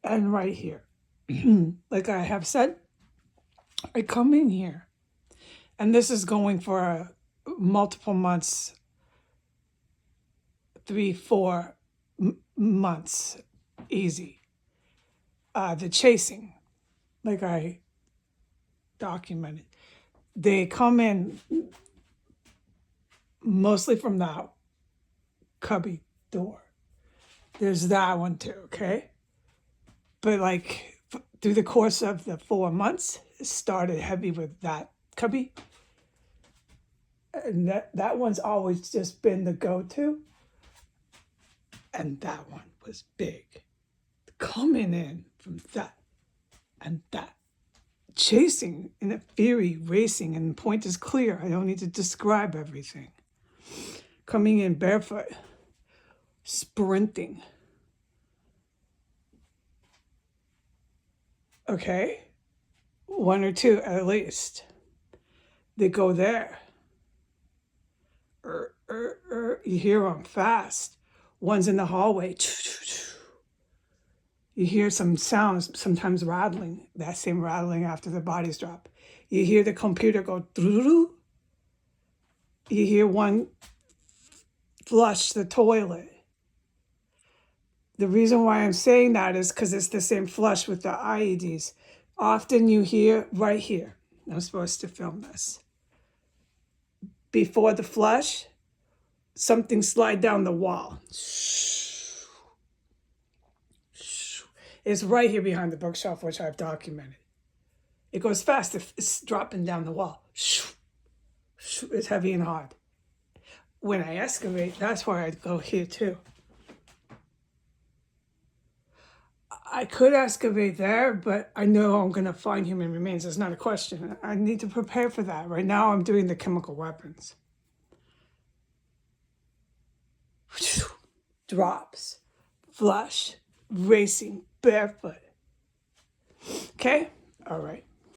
and right here. Like I have said, I come in here, and this is going for multiple months, 3, 4 months, easy. The chasing, like I documented, they come in mostly from that cubby door. There's that one too, okay? But like through the course of the 4 months, it started heavy with that cubby. And that one's always just been the go-to. And that one was big. Coming in from that and that. Chasing in a fury, racing, and the point is clear. I don't need to describe everything. Coming in barefoot, sprinting. Okay? 1 or 2 at least. They go there. You hear them fast. One's in the hallway. You hear some sounds, sometimes rattling, that same rattling after the bodies drop. You hear the computer go, doo-doo-doo. You hear one flush the toilet. The reason why I'm saying that is because it's the same flush with the IEDs. Often you hear right here, I'm supposed to film this. Before the flush, something slide down the wall. It's right here behind the bookshelf, which I've documented. It goes fast. It's dropping down the wall. It's heavy and hard. When I excavate, that's where I go here too. I could excavate there, but I know I'm going to find human remains. It's not a question. I need to prepare for that. Right now, I'm doing the chemical weapons. Drops, flush, racing, barefoot. Okay? All right.